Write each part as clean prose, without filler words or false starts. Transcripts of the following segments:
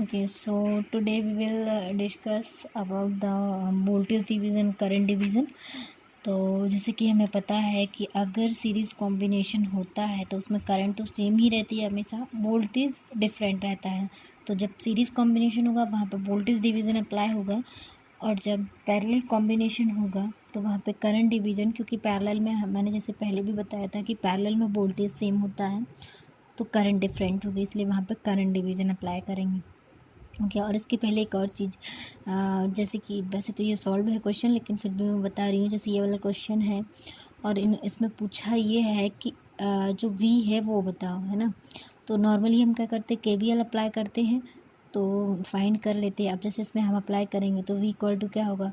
Okay, so today we will discuss about the voltage division, current division. तो जैसे कि हमें पता है कि अगर सीरीज़ कॉम्बिनेशन होता है तो उसमें करंट तो सेम ही रहती है हमेशा, वोल्टेज डिफरेंट रहता है। तो जब सीरीज़ कॉम्बिनेशन होगा वहाँ पे वोल्टेज डिवीज़न अप्लाई होगा, और जब पैरेलल कॉम्बिनेशन होगा तो वहाँ पे करंट डिवीज़न, क्योंकि पैरेलल में मैंने जैसे पहले भी बताया था कि पैरेलल में वोल्टेज सेम होता है तो करंट डिफरेंट होगी, इसलिए वहाँ पे करंट डिवीज़न अप्लाई करेंगे। ओके, और इसके पहले एक और चीज़, जैसे कि वैसे तो ये सॉल्व है क्वेश्चन, लेकिन फिर भी मैं बता रही हूँ। जैसे ये वाला क्वेश्चन है और इसमें पूछा ये है कि जो V है वो बताओ, है ना। तो नॉर्मली हम क्या करते हैं, KVL अप्लाई करते हैं, तो फाइंड कर लेते हैं। अब जैसे इसमें हम अप्लाई करेंगे तो V इक्वल टू क्या होगा,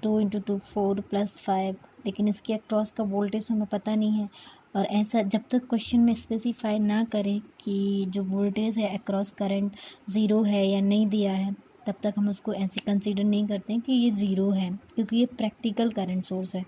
2 × 2 4 + 5, लेकिन इसके अक्रॉस का वोल्टेज हमें पता नहीं है। और ऐसा जब तक क्वेश्चन में स्पेसिफाई ना करें कि जो वोल्टेज है अक्रॉस करंट ज़ीरो है या नहीं दिया है, तब तक हम उसको ऐसे कंसीडर नहीं करते हैं कि ये ज़ीरो है, क्योंकि ये प्रैक्टिकल करंट सोर्स है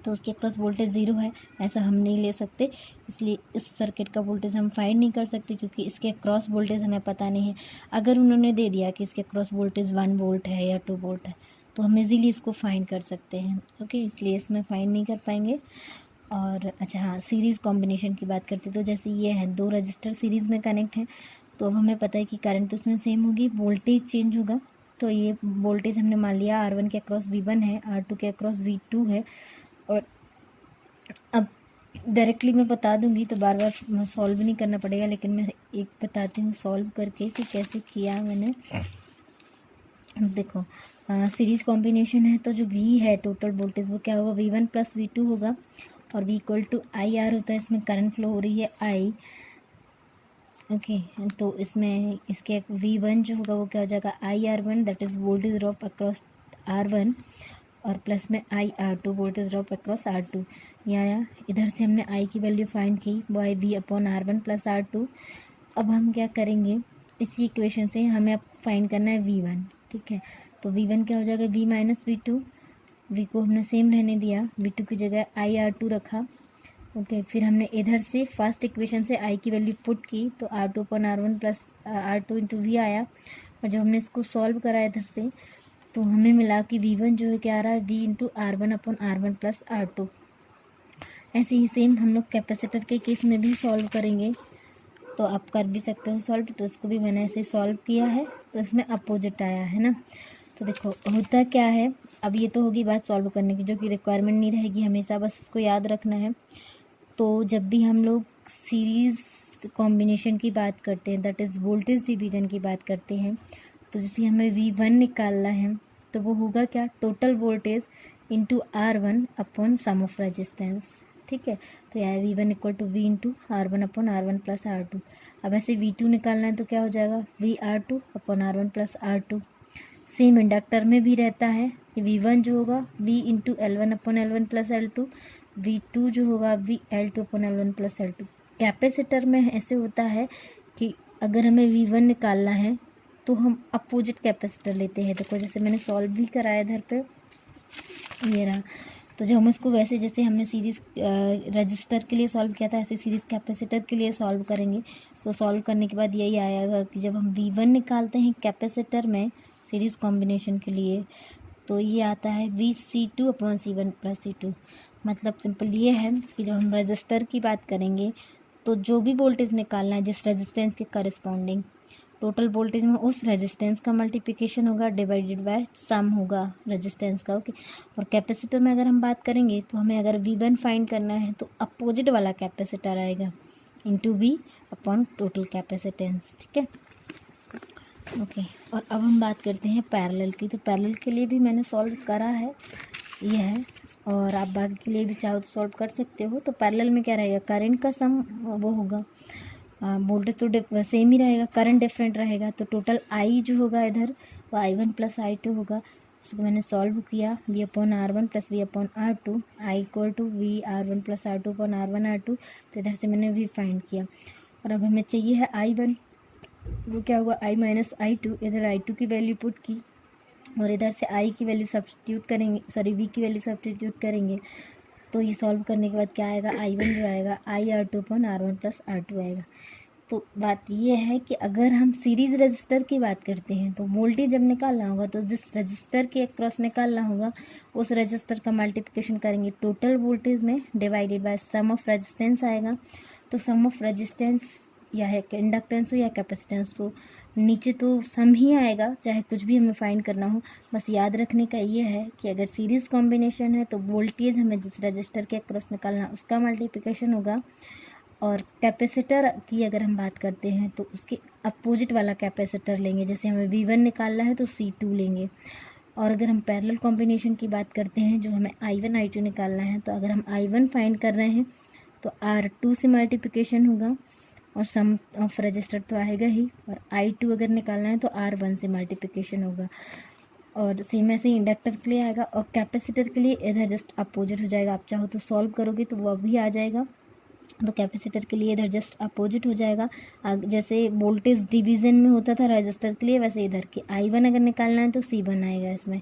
तो उसके अक्रॉस वोल्टेज ज़ीरो है ऐसा हम नहीं ले सकते। इसलिए इस सर्किट का वोल्टेज हम फाइंड नहीं कर सकते, क्योंकि इसके अक्रॉस वोल्टेज हमें पता नहीं है। अगर उन्होंने दे दिया कि इसके अक्रॉस वोल्टेज 1 वोल्ट है या 2 वोल्ट है तो हम इजीली इसको फाइंड कर सकते हैं। ओके, इसलिए इसमें फाइंड नहीं कर पाएंगे। और अच्छा हाँ, सीरीज़ कॉम्बिनेशन की बात करते तो जैसे ये है, 2 रजिस्टर सीरीज़ में कनेक्ट हैं, तो अब हमें पता है कि करंट तो उसमें सेम होगी, वोल्टेज चेंज होगा। तो ये वोल्टेज हमने मान लिया R1 के अक्रॉस V1 है, R2 के अक्रॉस V2 है। और अब डायरेक्टली मैं बता दूंगी तो बार बार सॉल्व नहीं करना पड़ेगा, लेकिन मैं एक बताती हूँ सॉल्व करके कि कैसे किया मैंने। देखो, सीरीज कॉम्बिनेशन है तो जो V है टोटल वोल्टेज वो क्या होगा, V1 + V2 होगा, और V इक्वल टू IR होता है। इसमें करंट फ्लो हो रही है I। ओके, तो इसमें इसके V1 जो होगा वो क्या हो जाएगा, IR1, that is voltage drop across R1, और प्लस में IR2, voltage drop across R2। या इधर से हमने I की वैल्यू फाइंड की, बाय V/R1 + R2। अब हम क्या करेंगे, इसी इक्वेशन से हमें अब फाइंड करना है V1। ठीक है, तो V1 क्या हो जाएगा, V - V2। V को हमने सेम रहने दिया, V2 की जगह IR2 रखा। ओके, फिर हमने इधर से फर्स्ट इक्वेशन से I की वैल्यू पुट की तो R2/R1 + R2 × V आया। और जब हमने इसको सॉल्व करा इधर से तो हमें मिला कि V1 जो है क्या आ रहा है, V × R1/R1 + R2। ऐसे ही सेम हम लोग कैपेसिटर के केस में भी सॉल्व करेंगे, तो आप कर भी सकते हो सॉल्व। तो इसको भी मैंने ऐसे सॉल्व किया है, तो इसमें अपोजिट आया है ना। तो देखो होता क्या है, अब ये तो होगी बात सॉल्व करने की, जो कि रिक्वायरमेंट नहीं रहेगी हमेशा, बस इसको याद रखना है। तो जब भी हम लोग सीरीज़ कॉम्बिनेशन की बात करते हैं, दैट इज़ वोल्टेज डिवीज़न की बात करते हैं, तो जैसे हमें V1 निकालना है तो वो होगा क्या, total voltage into R1 / sum of resistance. ठीक है, तो यह V1 = V × R1/R1 + R2। अब ऐसे V2 निकालना है तो क्या हो जाएगा, VR2/R1 + R2। सेम इंडक्टर में भी रहता है कि V1 जो होगा V × L1/L1 + L2, V2 जो होगा V L2/L1 + L2। कैपेसिटर में ऐसे होता है कि अगर हमें V1 निकालना है तो हम अपोजिट कैपेसिटर लेते हैं। देखो जैसे मैंने सॉल्व भी कराया इधर पे, ये रहा। तो जब हम इसको वैसे जैसे हमने सीरीज़ रजिस्टर के लिए सॉल्व किया था, ऐसे सीरीज़ कैपेसिटर के लिए सॉल्व करेंगे। तो सॉल्व करने के बाद यही आएगा कि जब हम V1 निकालते हैं कैपेसिटर में सीरीज़ कॉम्बिनेशन के लिए, तो ये आता है VC2/C1 + C2। मतलब सिंपल ये है कि जब हम रजिस्टर की बात करेंगे तो जो भी वोल्टेज निकालना है जिस रेजिस्टेंस के करस्पॉन्डिंग, टोटल वोल्टेज में उस रेजिस्टेंस का मल्टीप्लिकेशन होगा डिवाइडेड बाय सम होगा रेजिस्टेंस का। ओके, और कैपेसिटर में अगर हम बात करेंगे तो हमें अगर V1 फाइंड करना है तो अपोजिट वाला कैपेसिटर आएगा इंटू V/ टोटल कैपेसिटेंस। ठीक है, ओके। और अब हम बात करते हैं पैरेलल की। तो पैरेलल के लिए भी मैंने सॉल्व करा है, ये है, और आप बाकी के लिए भी चाहो तो सॉल्व कर सकते हो। तो पैरेलल में क्या रहेगा, करंट का सम वो होगा, वोल्टेज तो सेम ही रहेगा, करंट डिफरेंट रहेगा। तो टोटल I जो होगा इधर वो I1 + I2 होगा। उसको मैंने सॉल्व किया, V/R1 + V/R2, I = VR1 + R2/R1 R2। तो इधर से मैंने V फाइंड किया, और अब हमें चाहिए है I1। वो क्या हुआ, I - I2, इधर I2 की वैल्यू पुट की और इधर से I की वैल्यू सब्स्टिट्यूट करेंगे, सॉरी V की वैल्यू सब्स्टिट्यूट करेंगे। तो ये सॉल्व करने के बाद क्या आएगा, I1 जो आएगा IR2/R1 + R2 आएगा। तो बात ये है कि अगर हम सीरीज रजिस्टर की बात करते हैं तो वोल्टेज जब निकालना होगा तो जिस रजिस्टर के अक्रॉस निकालना होगा उस रजिस्टर का मल्टीप्लिकेशन करेंगे टोटल वोल्टेज में divided by sum of resistance आएगा। तो सम ऑफ रेजिस्टेंस या है इंडक्टेंस हो या कैपेसिटेंस हो, नीचे तो सम ही आएगा चाहे कुछ भी हमें फाइंड करना हो। बस याद रखने का ये है कि अगर सीरीज कॉम्बिनेशन है तो वोल्टेज हमें जिस रजिस्टर के अक्रॉस निकालना उसका मल्टीप्लिकेशन होगा, और कैपेसिटर की अगर हम बात करते हैं तो उसके अपोजिट वाला कैपेसिटर लेंगे। जैसे हमें V1 निकालना है तो C2 लेंगे। और अगर हम पैरेलल कॉम्बिनेशन की बात करते हैं जो हमें I1 I2 निकालना है, तो अगर हम I1 फाइंड कर रहे हैं तो R2 से मल्टीप्लिकेशन होगा और सम ऑफ रजिस्टर तो आएगा ही, और I2 अगर निकालना है तो R1 से मल्टीप्लिकेशन होगा। और सेम ऐसे ही इंडक्टर के लिए आएगा, और कैपेसिटर के लिए इधर जस्ट अपोजिट हो जाएगा। आप चाहो तो सॉल्व करोगे तो वो भी आ जाएगा। तो कैपेसिटर के लिए इधर जस्ट अपोजिट हो जाएगा। जैसे वोल्टेज डिवीज़न में होता था रजिस्टर के लिए, वैसे इधर के I1 अगर निकालना है तो C1 आएगा इसमें,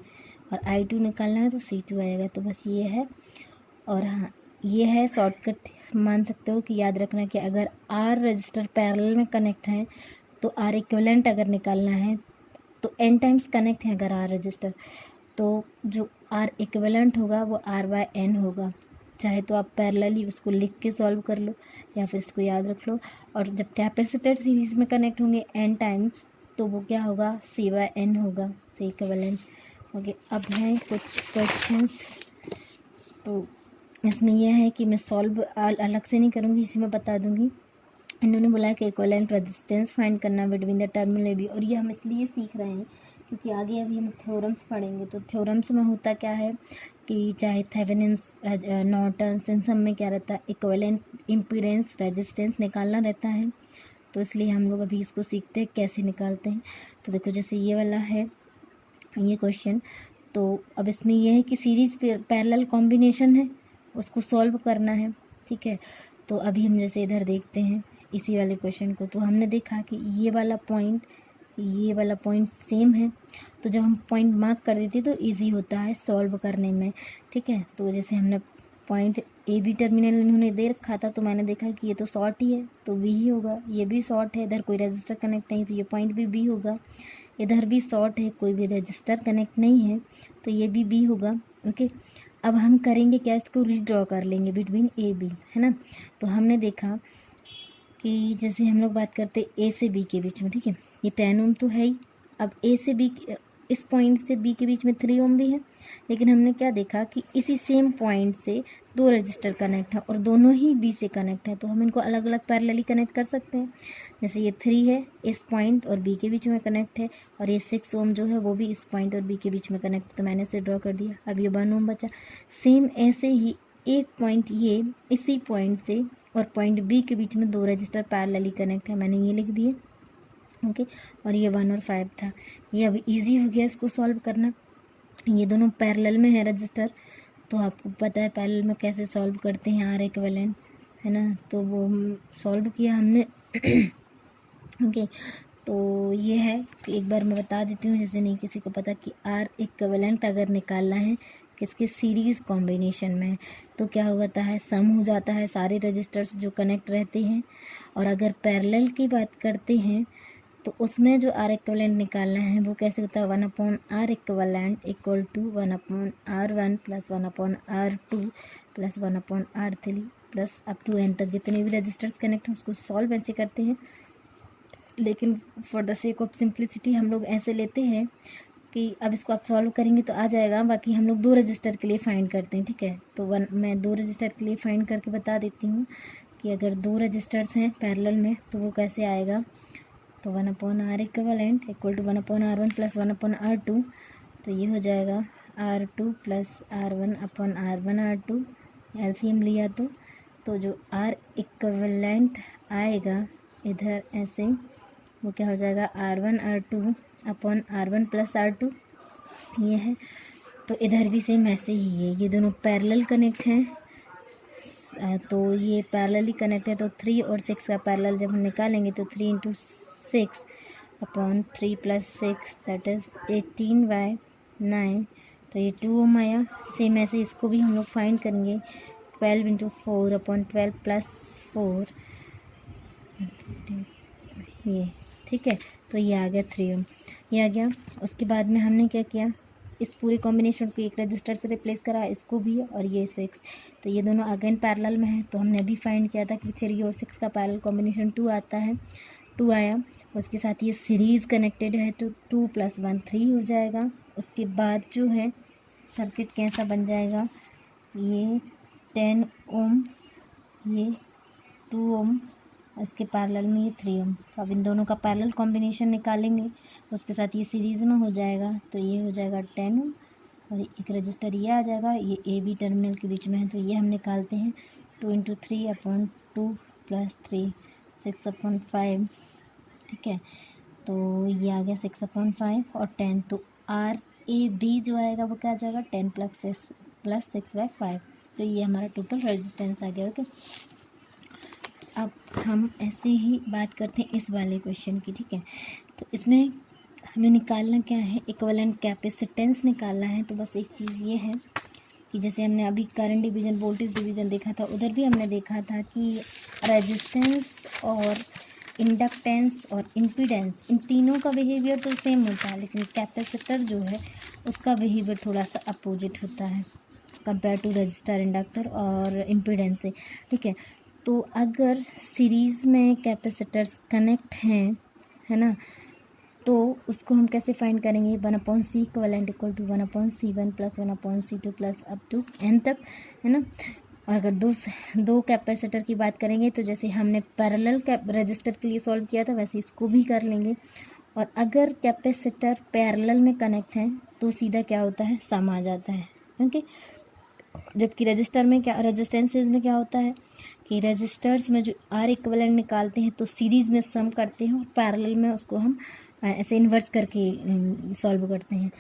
और I2 निकालना है तो C2 आएगा। तो बस ये है। और हाँ, ये है शॉर्टकट मान सकते हो कि याद रखना कि अगर R रजिस्टर पैरेलल में कनेक्ट है तो R इक्विवेलेंट अगर निकालना है तो n टाइम्स कनेक्ट है अगर R रजिस्टर, तो जो R इक्विवेलेंट होगा वो R/n होगा। चाहे तो आप पैरेलली उसको लिख के सॉल्व कर लो या फिर इसको याद रख लो। और जब कैपेसिटर सीरीज में कनेक्ट होंगे n टाइम्स तो वो क्या होगा, C/n होगा, C इक्विवेलेंट। ओके, अब है कुछ क्वेश्चंस। तो इसमें यह है कि मैं सॉल्व अलग से नहीं करूँगी, इसी में बता दूँगी। इन्होंने बोला कि इक्विवेलेंट रेजिस्टेंस फाइंड करना बिटवीन द टर्मिनल AB, और ये हम इसलिए सीख रहे हैं क्योंकि आगे अभी हम थ्योरम्स पढ़ेंगे। तो थ्योरम्स में होता क्या है कि चाहे थेवेनिन्स नॉर्टन्स इन सब में क्या रहता है, इक्विवेलेंट इम्पीडेंस रेजिस्टेंस निकालना रहता है। तो इसलिए हम लोग अभी इसको सीखते हैं कैसे निकालते हैं। तो देखो जैसे ये वाला है ये क्वेश्चन, तो अब इसमें यह है कि सीरीज पैरेलल कॉम्बिनेशन है, उसको सॉल्व करना है। ठीक है, तो अभी हम जैसे इधर देखते हैं इसी वाले क्वेश्चन को, तो हमने देखा कि ये वाला पॉइंट सेम है। तो जब हम पॉइंट मार्क कर देते तो इजी होता है सॉल्व करने में। ठीक है, तो जैसे हमने पॉइंट AB टर्मिनल इन्होंने दे रखा था, तो मैंने देखा कि ये तो शॉर्ट ही है तो B ही होगा। ये भी शॉर्ट है, इधर कोई रजिस्टर कनेक्ट नहीं, तो ये पॉइंट भी B होगा। इधर भी शॉर्ट है, कोई भी रजिस्टर कनेक्ट नहीं है, तो ये भी B होगा। ओके, अब हम करेंगे क्या, इसको रीड्रॉ कर लेंगे बिटवीन AB, है ना। तो हमने देखा कि जैसे हम लोग बात करते A से B के बीच में, ठीक है, ये 10 ओम तो है ही। अब A से B, इस पॉइंट से B के बीच में 3 ओम भी है, लेकिन हमने क्या देखा कि इसी सेम पॉइंट से 2 रजिस्टर कनेक्ट है और दोनों ही B से कनेक्ट है, तो हम इनको अलग अलग पैरेलली कनेक्ट कर सकते हैं। जैसे ये 3 है, इस पॉइंट और B के बीच में कनेक्ट है, और ये 6 ओम जो है वो भी इस पॉइंट और B के बीच में कनेक्ट है, तो मैंने इसे ड्रॉ कर दिया। अब ये 1 ओम बचा। सेम ऐसे ही एक पॉइंट ये इसी पॉइंट से और पॉइंट B के बीच में 2 रजिस्टर पैरेलली कनेक्ट है, मैंने ये लिख दिए। ओके, और ये 1 और 5 था। ये अब इजी हो गया इसको सॉल्व करना, ये दोनों पैरेलल में है रजिस्टर, तो आपको पता है पैरेलल में कैसे सॉल्व करते हैं, R इक्विवेलेंट, है ना। तो वो सॉल्व किया हमने। ओके, तो ये है कि एक बार मैं बता देती हूँ जैसे नहीं किसी को पता, कि R इक्विवेलेंट अगर निकालना है किसके सीरीज़ कॉम्बिनेशन में, तो क्या हो जाता है, सम हो जाता है सारे रजिस्टर्स जो कनेक्ट रहते हैं। और अगर पैरेलल की बात करते हैं तो उसमें जो R इक्विवेलेंट निकालना है वो कैसे होता है, 1/R equivalent equal to 1/R1 plus 1/R2 plus 1/R3 plus up to n तक जितने भी रजिस्टर्स कनेक्ट हैं उसको सॉल्व ऐसे करते हैं। लेकिन for the sake of simplicity हम लोग ऐसे लेते हैं कि अब इसको आप सॉल्व करेंगे तो आ जाएगा, बाकी हम लोग 2 रजिस्टर के लिए फाइंड करते हैं। ठीक है, तो मैं 2 रजिस्टर के लिए फाइंड करके बता देती हूँ कि अगर 2 रजिस्टर्स हैं पैरेलल में तो वो कैसे आएगा। तो 1/R equivalent equal to 1/R1 plus 1/R2, तो ये हो जाएगा R2 प्लस R1/R1R2, एलसीएम लिया तो जो R इक्विवेलेंट आएगा इधर ऐसे, वो क्या हो जाएगा, R1/R2 प्लस R2, ये है। तो इधर भी सेम ऐसे ही है, ये दोनों पैरेलल कनेक्ट हैं, तो ये पैरेलली कनेक्ट है, तो 3 और 6 का पैरेलल जब हम निकालेंगे तो 3 × 6/3 प्लस 6 दैट इज़ 18/9, तो ये 2 ओम आया। सेम ऐसे इसको भी हम लोग फाइंड करेंगे, 12 × 4/12 प्लस 4 ये, ठीक है। तो ये आ गया 3 ओम, ये आ गया। उसके बाद में हमने क्या किया, इस पूरे कॉम्बिनेशन को एक रजिस्टर से रिप्लेस करा, इसको भी और ये 6, तो ये दोनों अगेन पैरेलल में है। तो हमने अभी फाइंड किया था कि 3 और 6 का पैरेलल कॉम्बिनेशन 2 आता है, 2 आया। उसके साथ ये सीरीज़ कनेक्टेड है तो 2 + 1 3 हो जाएगा। उसके बाद जो है सर्किट कैसा बन जाएगा, ये 10 ओम, ये 2 ओम, इसके पैरेलल में ये 3 ओम। तो अब इन दोनों का पैरेलल कॉम्बिनेशन निकालेंगे, उसके साथ ये सीरीज़ में हो जाएगा, तो ये हो जाएगा 10 ओम और एक रजिस्टर ये आ जाएगा, ये ए बी टर्मिनल के बीच में है, तो ये हम निकालते हैं 2 × 3/2 + 3 6/5, ठीक है। तो ये आ गया 6/5 और 10, तो आर ए बी जो आएगा वो क्या आ जाएगा 10 + 6/5, तो ये हमारा टोटल रेजिस्टेंस आ गया। ओके, अब हम ऐसे ही बात करते हैं इस वाले क्वेश्चन की, ठीक है। तो इसमें हमें निकालना क्या है, इक्विवेलेंट कैपेसिटेंस निकालना है। तो बस एक चीज़ ये है कि जैसे हमने अभी करंट डिवीज़न वोल्टेज डिवीज़न देखा था, उधर भी हमने देखा था कि रेजिस्टेंस और इंडक्टेंस और इम्पीडेंस, इन तीनों का बिहेवियर तो सेम होता है, लेकिन कैपेसिटर जो है उसका बिहेवियर थोड़ा सा अपोजिट होता है कंपेयर टू रजिस्टर, इंडक्टर और इम्पीडेंस से, ठीक है। तो अगर सीरीज़ में कैपेसिटर्स कनेक्ट हैं, है ना, तो उसको हम कैसे फाइंड करेंगे, 1/C equivalent = 1/C1 + 1/C2 + up to n तक, है ना। और अगर दो कैपेसिटर की बात करेंगे तो जैसे हमने पैरेलल रजिस्टर के लिए सॉल्व किया था वैसे इसको भी कर लेंगे। और अगर कैपेसिटर पैरेलल में कनेक्ट है तो सीधा क्या होता है, सम आ जाता है, ओके। जबकि रजिस्टर में क्या, रेजिस्टेंसेज में क्या होता है कि रजिस्टर्स में जो आर इक्विवेलेंट निकालते हैं तो सीरीज़ में सम करते हैं और पैरेलल में उसको हम ऐसे इन्वर्स करके सॉल्व करते हैं।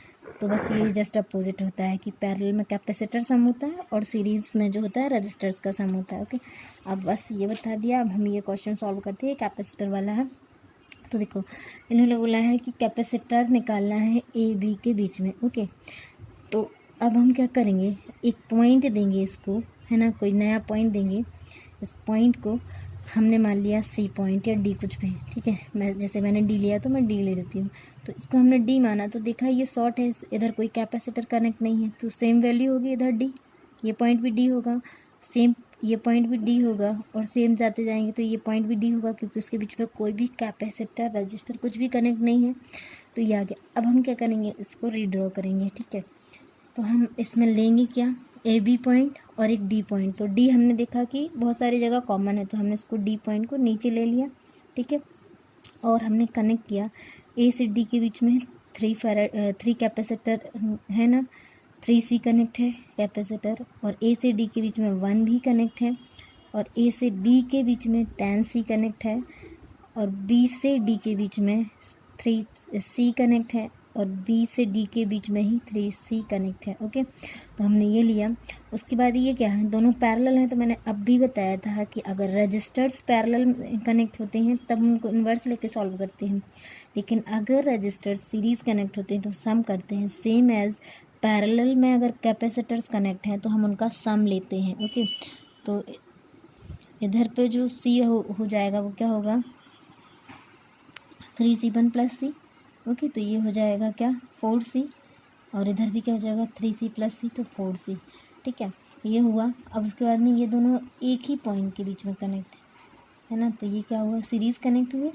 तो बस ये जस्ट अपोजिट होता है कि पैरेलल में कैपेसिटर सम होता है और सीरीज़ में जो होता है रजिस्टर्स का सम होता है, ओके। अब बस ये बता दिया, अब हम ये क्वेश्चन सॉल्व करते हैं, कैपेसिटर वाला है। तो देखो इन्होंने बोला है कि कैपेसिटर निकालना है ए बी के बीच में, ओके। तो अब हम क्या करेंगे, एक पॉइंट देंगे इसको, है ना, कोई नया पॉइंट देंगे। इस पॉइंट को हमने मान लिया सी पॉइंट या डी कुछ भी, ठीक है। मैंने डी लिया तो मैं डी ले लेती हूँ। तो इसको हमने डी माना तो देखा ये शॉर्ट है, इधर कोई कैपेसिटर कनेक्ट नहीं है, तो सेम वैल्यू होगी इधर डी, ये पॉइंट भी डी होगा, सेम ये पॉइंट भी डी होगा और सेम जाते जाएंगे तो ये पॉइंट भी डी होगा, क्योंकि उसके बीच में कोई भी कैपेसिटर रजिस्टर कुछ भी कनेक्ट नहीं है। तो ये आ गया। अब हम क्या करेंगे, इसको रीड्रॉ करेंगे, ठीक है। तो हम इसमें लेंगे क्या, ए बी पॉइंट और एक डी पॉइंट। तो डी हमने देखा कि बहुत सारी जगह कॉमन है, तो हमने इसको डी पॉइंट को नीचे ले लिया, ठीक है। और हमने कनेक्ट किया ए से डी के बीच में 3 कैपेसिटर है ना, 3C कनेक्ट है कैपेसिटर, और ए से डी के बीच में 1 भी कनेक्ट है, और ए से बी के बीच में 10C कनेक्ट है, और बी से डी के बीच में 3C कनेक्ट है, और बी से डी के बीच में ही 3C कनेक्ट है, ओके। तो हमने ये लिया। उसके बाद ये क्या है, दोनों पैरेलल हैं, तो मैंने अब भी बताया था कि अगर रजिस्टर्स पैरेलल कनेक्ट होते हैं तब उनको इन्वर्स लेके सॉल्व करते हैं, लेकिन अगर रजिस्टर्स सीरीज़ कनेक्ट होते हैं तो सम करते हैं। सेम एज पैरेलल में अगर कैपेसिटर्स कनेक्ट हैं तो हम उनका सम लेते हैं, ओके। तो इधर पे जो C हो जाएगा वो क्या होगा, 3C1 + C, ओके। तो ये हो जाएगा क्या, 4C, और इधर भी क्या हो जाएगा 3C + C, तो 4C, ठीक है। ये हुआ। अब उसके बाद में ये दोनों एक ही पॉइंट के बीच में कनेक्ट है ना, तो ये क्या हुआ, सीरीज़ कनेक्ट हुए,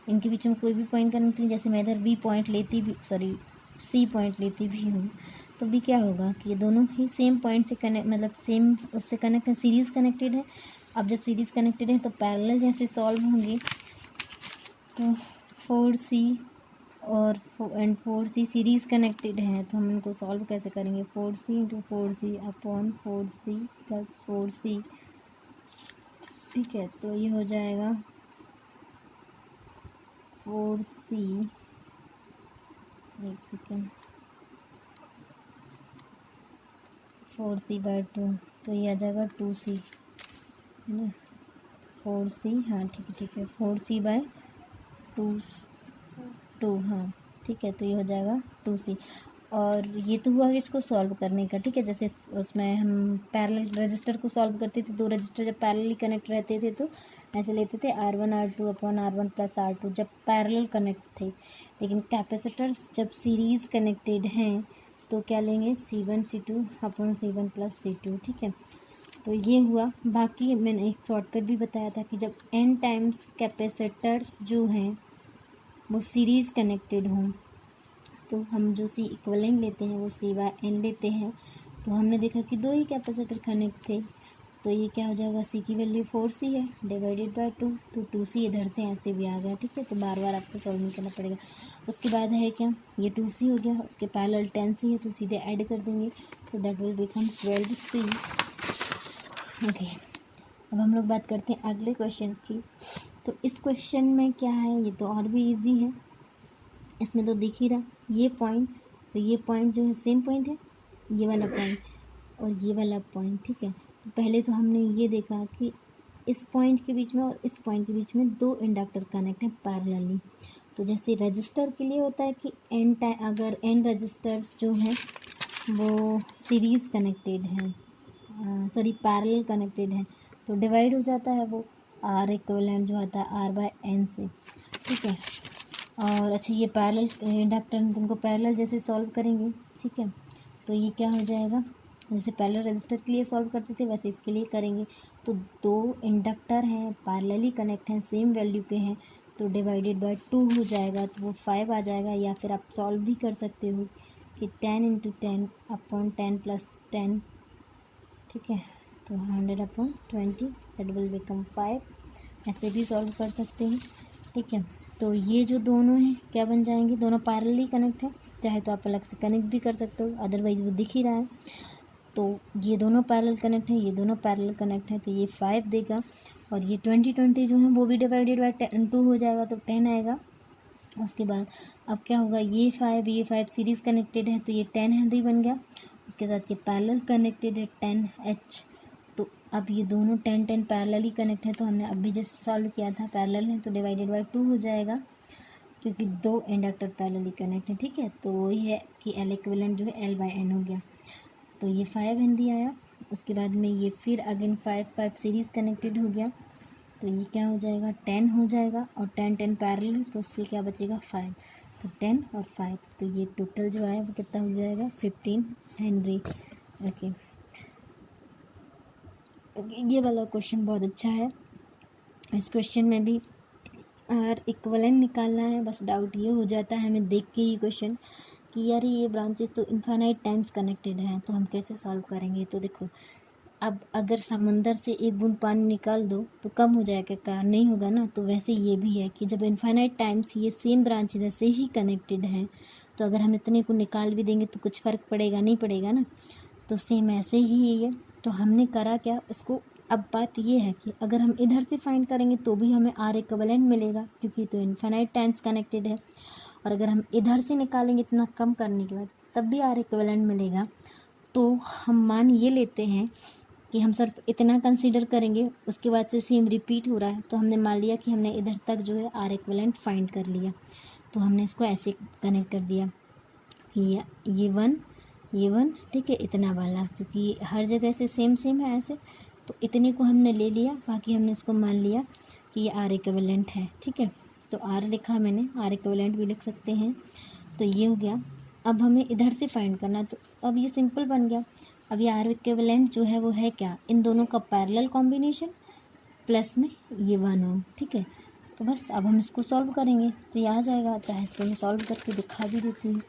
इनके बीच में कोई भी पॉइंट कनेक्ट नहीं। जैसे मैं इधर B पॉइंट लेती भी, सॉरी C पॉइंट लेती भी हूँ, तो भी क्या होगा कि ये दोनों ही सेम पॉइंट से कनेक्ट, मतलब सेम उससे कनेक्ट है, सीरीज़ कनेक्टेड है। अब जब सीरीज़ कनेक्टेड है तो पैरेलल जैसे सॉल्व होंगे, तो 4C और 4C सीरीज़ कनेक्टेड है, तो हम इनको सॉल्व कैसे करेंगे, 4C × 4C upon 4C + 4C, ठीक है। तो ये हो जाएगा 4C, एक सेकेंड, 4C/2, तो ये आ जाएगा 2C, है ना, 4C, हाँ ठीक है 4C/2, हाँ ठीक है। तो ये हो जाएगा 2C। और ये तो हुआ इसको सॉल्व करने का, ठीक है। जैसे उसमें हम पैरेलल रजिस्टर को सॉल्व करते थे, दो रजिस्टर जब पैरेलली कनेक्ट रहते थे तो ऐसे लेते थे R1 R2 upon R1 plus R2 जब पैरेलल कनेक्ट थे। लेकिन कैपेसिटर्स जब सीरीज़ कनेक्टेड हैं तो क्या लेंगे, C1 C2 upon C1 plus C2, ठीक है। तो ये हुआ। बाकी मैंने एक शॉर्टकट भी बताया था कि जब n टाइम्स कैपेसिटर्स जो हैं वो सीरीज़ कनेक्टेड हों तो हम जो C इक्वलेंट लेते हैं वो C/n लेते हैं। तो हमने देखा कि दो ही कैपेसिटर कनेक्ट थे, तो ये क्या हो जाएगा, C की वैल्यू 4C है डिवाइडेड बाय 2, तो 2C इधर से ऐसे भी आ गया, ठीक है। तो बार बार आपको सॉल्व नहीं करना पड़ेगा। उसके बाद है क्या, ये 2C हो गया, उसके पैरेलल 10C है तो सीधे ऐड कर देंगे, तो that will become 12C। Okay, अब हम लोग बात करते हैं अगले क्वेश्चन की। तो इस क्वेश्चन में क्या है, ये तो और भी इजी है। इसमें तो दिख ही रहा, ये पॉइंट, तो ये पॉइंट जो है सेम पॉइंट है, ये वाला पॉइंट और ये वाला पॉइंट, ठीक है। तो पहले तो हमने ये देखा कि इस पॉइंट के बीच में और इस पॉइंट के बीच में दो इंडक्टर कनेक्ट हैं पैरेलली। तो जैसे रजिस्टर के लिए होता है कि अगर n रजिस्टर्स जो हैं वो सीरीज़ कनेक्टेड हैं, सॉरी पैरेलल कनेक्टेड हैं, तो डिवाइड हो जाता है वो R इक्विवेलेंट जो आता है R/n से, ठीक है। और अच्छा, ये पैरेलल इंडक्टर तुमको पैरेलल जैसे सॉल्व करेंगे, ठीक है। तो ये क्या हो जाएगा, जैसे पैरेलल रजिस्टर के लिए सॉल्व करते थे वैसे इसके लिए करेंगे। तो दो इंडक्टर हैं पैरेलली कनेक्ट हैं, सेम वैल्यू के हैं, तो डिवाइडेड बाय 2 हो जाएगा, तो वो 5 आ जाएगा। या फिर आप सॉल्व भी कर सकते हो कि 10 × 10 अपॉन 10 + 10, ठीक है। तो 100 अपॉन 20 दैट विल बिकम 5, ऐसे भी सॉल्व कर सकते हैं, ठीक है। तो ये जो दोनों हैं क्या बन जाएंगे, दोनों पैरेलली कनेक्ट है, चाहे तो आप अलग से कनेक्ट भी कर सकते हो, अदरवाइज वो दिख ही रहा है। तो ये दोनों पैरेलल कनेक्ट है, ये दोनों पैरेलल कनेक्ट है, तो ये 5 देगा। और ये 20 जो है वो भी डिवाइडेड बाय 2 हो जाएगा, तो 10 आएगा। उसके बाद अब क्या होगा, ये 5 सीरीज़ कनेक्टेड है तो ये 10 हेनरी बन गया। उसके साथ ये पैरेलल कनेक्टेड है 10H। तो अब ये दोनों 10 पैरेलली कनेक्ट है, तो हमने अभी जैसे सॉल्व किया था पैरेलल है तो डिवाइडेड बाय 2 हो जाएगा, क्योंकि दो इंडक्टर पैरेलली कनेक्ट है, ठीक है। तो वही है कि L इक्विवेलेंट जो है L/n हो गया। तो ये 5 हेनरी आया। उसके बाद में ये फिर अगेन 5 सीरीज़ कनेक्टेड हो गया, तो ये क्या हो जाएगा, 10 हो जाएगा। और 10 पैरेलल, तो उससे क्या बचेगा 5, तो 10 और 5, तो ये टोटल जो है वो कितना हो जाएगा 15 हेनरी। ओके, ये वाला क्वेश्चन बहुत अच्छा है। इस क्वेश्चन में भी R इक्विवेलेंट निकालना है, बस डाउट ये हो जाता है हमें देख के ही क्वेश्चन कि यार ये ब्रांचेस तो इनफाइनाइट टाइम्स कनेक्टेड हैं, तो हम कैसे सॉल्व करेंगे। तो देखो, अब अगर समंदर से एक बूंद पानी निकाल दो तो कम हो जाएगा क्या, नहीं होगा ना। तो वैसे ये भी है कि जब इनफाइनाइट टाइम्स ये सेम ब्रांचेस ऐसे ही कनेक्टेड हैं, तो अगर हम इतने को निकाल भी देंगे तो कुछ फ़र्क पड़ेगा नहीं, पड़ेगा ना। तो सेम ऐसे ही है। तो हमने करा क्या इसको, अब बात ये है कि अगर हम इधर से फाइंड करेंगे तो भी हमें R इक्विवेलेंट मिलेगा, क्योंकि तो इनफाइनाइट टाइम्स कनेक्टेड है। और अगर हम इधर से निकालेंगे इतना कम करने के बाद तब भी R इक्विवेलेंट मिलेगा। तो हम मान ये लेते हैं कि हम सिर्फ इतना कंसीडर करेंगे, उसके बाद से सेम रिपीट हो रहा है, तो हमने मान लिया कि हमने इधर तक जो है R इक्विवेलेंट फाइंड कर लिया। तो हमने इसको ऐसे कनेक्ट कर दिया कि ये वन ठीक है, इतना वाला, क्योंकि हर जगह से सेम है ऐसे, तो इतने को हमने ले लिया, बाकी हमने इसको मान लिया कि ये R इक्विवेलेंट है, ठीक है। तो R लिखा मैंने, R इक्विवेलेंट भी लिख सकते हैं। तो ये हो गया। अब हमें इधर से फाइंड करना, तो अब ये सिंपल बन गया। अब ये R इक्विवेलेंट जो है वो है क्या, इन दोनों का पैरेलल कॉम्बिनेशन प्लस में ये 1 ओम, ठीक है। तो बस अब हम इसको सॉल्व करेंगे तो ये आ जाएगा, चाहे इसको मैं सॉल्व करके दिखा भी देती हूँ।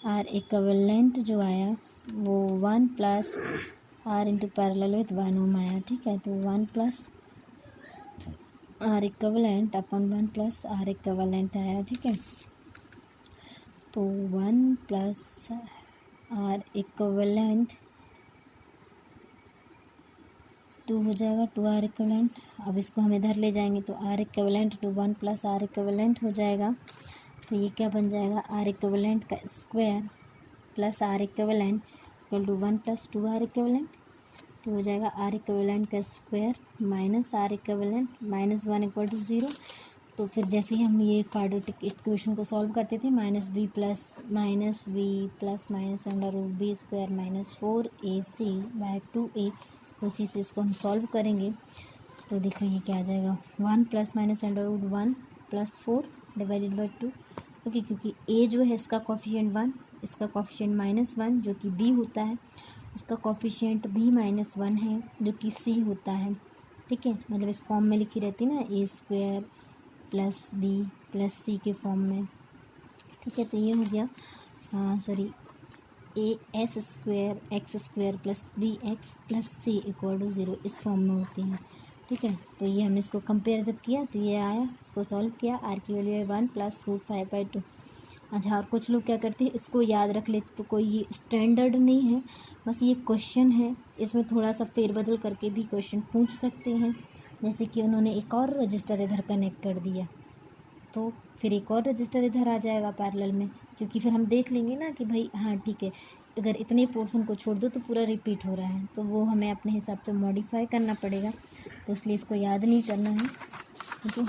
R इक्विवेलेंट जो आया वो 1 plus R into parallel with 1 ओम आया, ठीक है। तो 1 plus R equivalent upon 1 plus R equivalent आया, ठीक है। तो 1 प्लस R इक्विवेलेंट 2 हो जाएगा, 2R इक्विवेलेंट। अब इसको हम इधर ले जाएंगे तो R equivalent to 1 plus R equivalent हो जाएगा। तो ये क्या बन जाएगा, R इक्विवेलेंट का square plus R equivalent equal to 1 plus 2R equivalent. तो हो जाएगा R इक्विवेलेंट का square minus R equivalent minus 1 equal to 0। तो फिर जैसे ही हम ये क्वाड्रेटिक इक्वेशन को सॉल्व करते थे minus B plus minus under root B square minus 4ac/2a, उसी से इसको हम सॉल्व करेंगे। तो देखो ये क्या आ जाएगा, 1 plus minus under root 1 plus 4 divided by 2। Okay, क्योंकि a जो है इसका कॉफिशिएंट 1, इसका कॉफिशिएंट -1 जो कि b होता है, इसका कॉफिशिएंट भी -1 है जो कि c होता है। ठीक है, मतलब इस फॉर्म में लिखी रहती है ना, a² plus b plus c के फॉर्म में। ठीक है, तो ये हो गया sorry a² x² plus bx plus c equal to 0 इस फॉर्म में होती है। ठीक है, तो ये हमने इसको कंपेयर जब किया तो ये आया, इसको सॉल्व किया, r की वैल्यू है 1 प्लस रूट 5/2। अच्छा, और कुछ लोग क्या करते हैं, इसको याद रख लेते, तो कोई ये स्टैंडर्ड नहीं है, बस ये क्वेश्चन है, इसमें थोड़ा सा फेरबदल करके भी क्वेश्चन पूछ सकते हैं। जैसे कि उन्होंने एक और रजिस्टर इधर कनेक्ट कर दिया, तो फिर एक और रजिस्टर इधर आ जाएगा पैरेलल में, क्योंकि फिर हम देख लेंगे ना कि भाई हाँ ठीक है, अगर इतने पोर्शन को छोड़ दो तो पूरा रिपीट हो रहा है, तो वो हमें अपने हिसाब से मॉडिफाई करना पड़ेगा, तो इसलिए इसको याद नहीं करना है। ठीक है,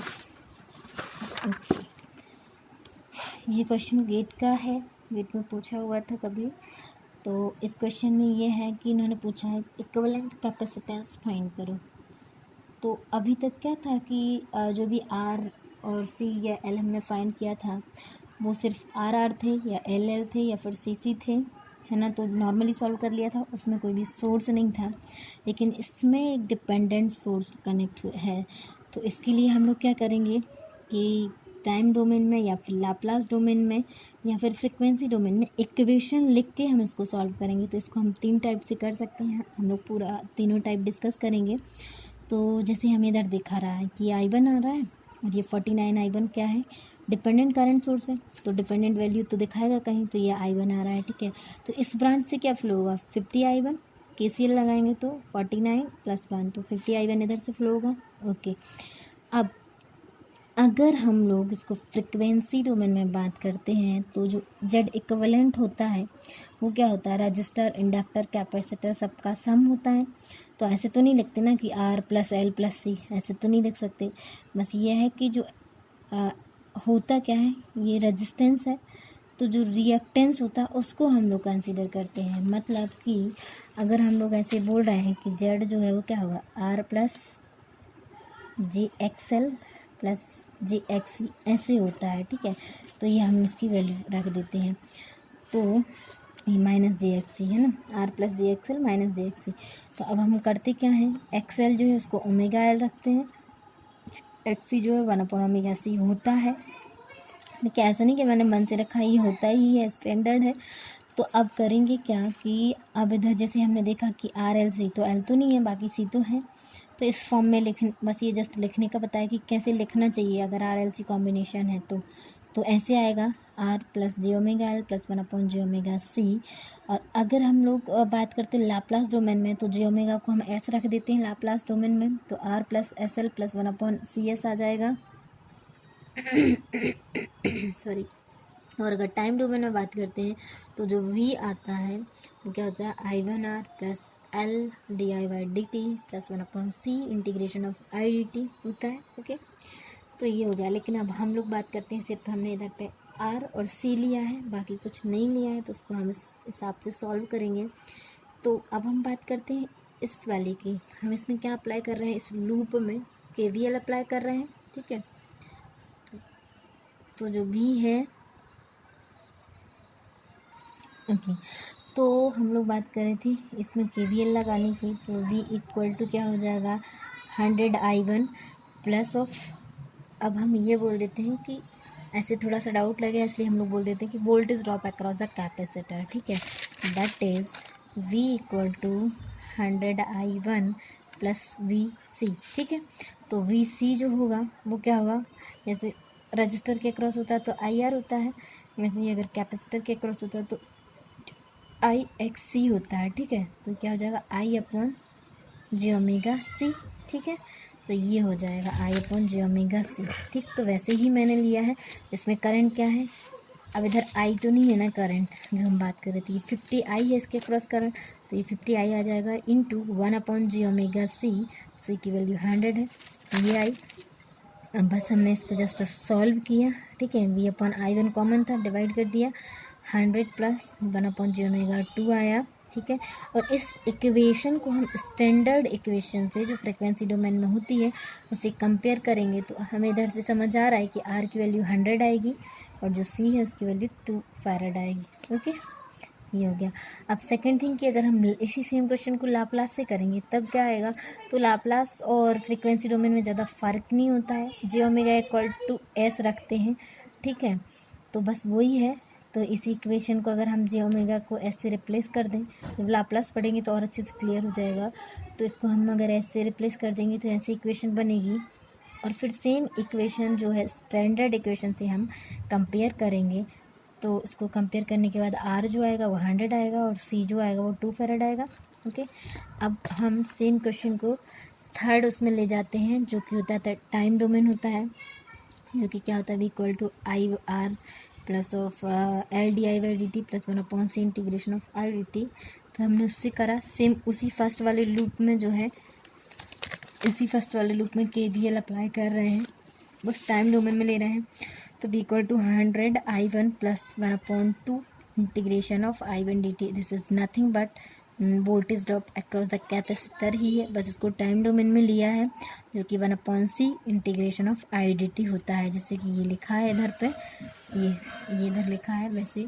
ओके, ये क्वेश्चन गेट का है, गेट में पूछा हुआ था कभी। तो इस क्वेश्चन में ये है कि इन्होंने पूछा है इक्विवेलेंट कैपेसिटेंस फाइंड करो। तो अभी तक क्या था कि जो भी आर और सी या एल हमने फाइंड किया था वो सिर्फ आर आर थे या एल एल थे या फिर सी सी थे, है ना, तो नॉर्मली सॉल्व कर लिया था, उसमें कोई भी सोर्स नहीं था। लेकिन इसमें एक डिपेंडेंट सोर्स कनेक्ट है, तो इसके लिए हम लोग क्या करेंगे कि टाइम डोमेन में या फिर लाप्लास डोमेन में या फिर फ्रिक्वेंसी डोमेन में इक्वेशन लिख के हम इसको सॉल्व करेंगे। तो इसको हम 3 टाइप से कर सकते हैं, हम लोग पूरा तीनों टाइप डिस्कस करेंगे। तो जैसे हमें इधर दिखा रहा है कि I1 आ रहा है और ये 49 I1 क्या है, डिपेंडेंट करंट सोर्स है, तो डिपेंडेंट वैल्यू तो दिखाएगा कहीं, तो ये I1 आ रहा है। ठीक है, तो इस ब्रांच से क्या फ्लो होगा, 50 I1, KCL लगाएंगे तो 49 + 1, तो 50 I1 इधर से फ्लो होगा। ओके, अब अगर हम लोग इसको फ्रिक्वेंसी डोमेन में बात करते हैं तो जो जेड इक्विवेलेंट होता है वो क्या होता है, रजिस्टर, इंडक्टर, कैपेसिटर सबका सम होता है। तो ऐसे तो नहीं लिखते ना कि R + L + C, ऐसे तो नहीं लिख सकते। बस ये है कि जो होता क्या है, ये रेजिस्टेंस है, तो जो रिएक्टेंस होता है उसको हम लोग कंसीडर करते हैं। मतलब कि अगर हम लोग ऐसे बोल रहे हैं कि जेड जो है वो क्या होगा, R + JXL + JXC ऐसे होता है। ठीक है, तो ये हम इसकी वैल्यू रख देते हैं, तो ये -JXC है ना, R + JXL - JXC। तो अब हम करते क्या हैं, XL जो है उसको ω_L रखते हैं, XC जो है 1/ωc होता है। देखिए ऐसा नहीं कि मैंने मन से रखा, ये होता ही है, स्टैंडर्ड है। तो अब करेंगे क्या कि अब इधर जैसे हमने देखा कि RL तो L तो नहीं है, बाकी C तो है, तो इस फॉर्म में बस ये जस्ट लिखने का बताया कि कैसे लिखना चाहिए अगर RLC कॉम्बिनेशन है तो ऐसे आएगा R + jωL + 1/jωc। और अगर हम लोग बात करते हैं लाप्लास डोमेन में, तो jω को हम ऐसे रख देते हैं लाप्लास डोमेन में, तो R + SL + 1/CS आ जाएगा। सॉरी। और अगर टाइम डोमेन में बात करते हैं तो जो V आता है वो क्या होता है, I1R + L di/dt + 1/c integration of I dt होता है। ओके, तो ये हो गया। लेकिन अब हम लोग बात करते हैं, सिर्फ हमने इधर पे R और C लिया है, बाकी कुछ नहीं लिया है, तो उसको हम इस हिसाब से सॉल्व करेंगे। तो अब हम बात करते हैं इस वाले की, हम इसमें क्या अप्लाई कर रहे हैं, इस लूप में KVL अप्लाई कर रहे हैं। ठीक है, तो जो V है, ओके, तो हम लोग बात कर रहे थे इसमें KVL लगाने की, तो V = क्या हो जाएगा, 100 I1 + अब हम ये बोल देते हैं कि ऐसे थोड़ा सा डाउट लगे इसलिए हम लोग बोल देते हैं कि voltage drop across the capacitor. ठीक है, that is V = 100 I1 + VC। ठीक है, तो VC जो होगा वो क्या होगा, जैसे रजिस्टर के अक्रॉस होता है तो IR होता है, वैसे ही अगर कैपेसिटर के अक्रॉस होता है तो IXC होता है। ठीक है, तो क्या हो जाएगा, I/jωc। ठीक है, तो ये हो जाएगा I/jωc। ठीक, तो वैसे ही मैंने लिया है। इसमें करंट क्या है, अब इधर I तो नहीं है ना, करंट जो हम बात कर रहे थे, ये 50 I है इसके क्रॉस करंट, तो ये 50 I आ जाएगा × 1/jωc। C की वैल्यू 100 है, ये I अब बस हमने इसको जस्ट सॉल्व किया, ठीक है। v अपॉन i1 कॉमन था, डिवाइड कर दिया, 100 प्लस 1/j⍵2 आया, ठीक है। और इस इक्वेशन को हम स्टैंडर्ड इक्वेशन से जो फ्रिक्वेंसी डोमेन में होती है उसे कंपेयर करेंगे, तो हमें इधर से समझ आ रहा है कि r की वैल्यू 100 आएगी और जो c है उसकी वैल्यू 2 फैराड आएगी। ओके, ये हो गया। अब सेकंड थिंग कि अगर हम इसी सेम क्वेश्चन को लाप्लास से करेंगे तब क्या आएगा, तो लाप्लास और फ्रीक्वेंसी डोमेन में ज़्यादा फ़र्क नहीं होता है, j⍵ रखते हैं, ठीक है। तो बस वही है। तो इसी इक्वेशन को अगर हम j⍵ को s से रिप्लेस कर दें, जब लाप्लास पढ़ेंगे तो और अच्छे से क्लियर हो जाएगा। तो इसको हम अगर s से रिप्लेस कर देंगे तो ऐसी इक्वेशन बनेगी, और फिर सेम इक्वेशन जो है स्टैंडर्ड इक्वेशन से हम कंपेयर करेंगे, तो इसको कंपेयर करने के बाद r जो आएगा वो 100 आएगा और c जो आएगा वो 2 फैराड आएगा। ओके, अब हम सेम क्वेश्चन को थर्ड उसमें ले जाते हैं, जो कि होता है टाइम डोमेन होता है, जो कि क्या होता है v=i/r plus of L/di/dt plus 1/c integration of r dt। तो हमने उससे करा सेम, उसी फर्स्ट वाले लूप में जो है, इसी फर्स्ट वाले लूप में KVL अप्लाई कर रहे हैं, बस टाइम डोमेन में ले रहे हैं। तो v=100 i1 plus 1/2 integration of i1 dt। This is nothing but voltage drop across the capacitor ही है, बस इसको टाइम डोमेन में लिया है, जो कि 1/c integration of i dt होता है, जैसे कि ये लिखा है इधर पे, ये इधर लिखा है, वैसे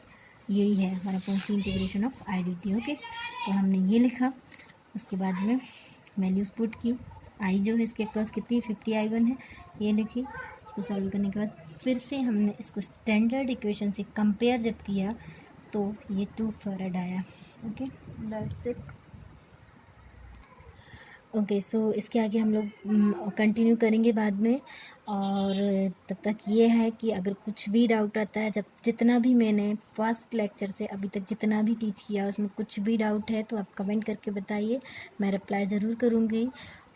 यही है 1/c integration of i dt। Okay, तो हमने ये लिखा, उसके बाद में वैल्यूज़ पुट की, आई जो है इसके अक्रॉस कितनी 50i1 है, ये लिखी। इसको सॉल्व करने के बाद फिर से हमने इसको स्टैंडर्ड इक्वेशन से कंपेयर जब किया तो ये 2 फैराड आया। Okay, that's it. ओके, सो इसके आगे हम लोग कंटिन्यू करेंगे बाद में, और तब तक ये है कि अगर कुछ भी डाउट आता है, जब जितना भी मैंने फर्स्ट लेक्चर से अभी तक जितना भी टीच किया उसमें कुछ भी डाउट है तो आप कमेंट करके बताइए, मैं रिप्लाई ज़रूर करूँगी।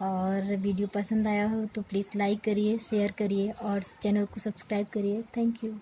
और वीडियो पसंद आया हो तो प्लीज़ लाइक करिए, शेयर करिए और चैनल को सब्सक्राइब करिए। Thank you.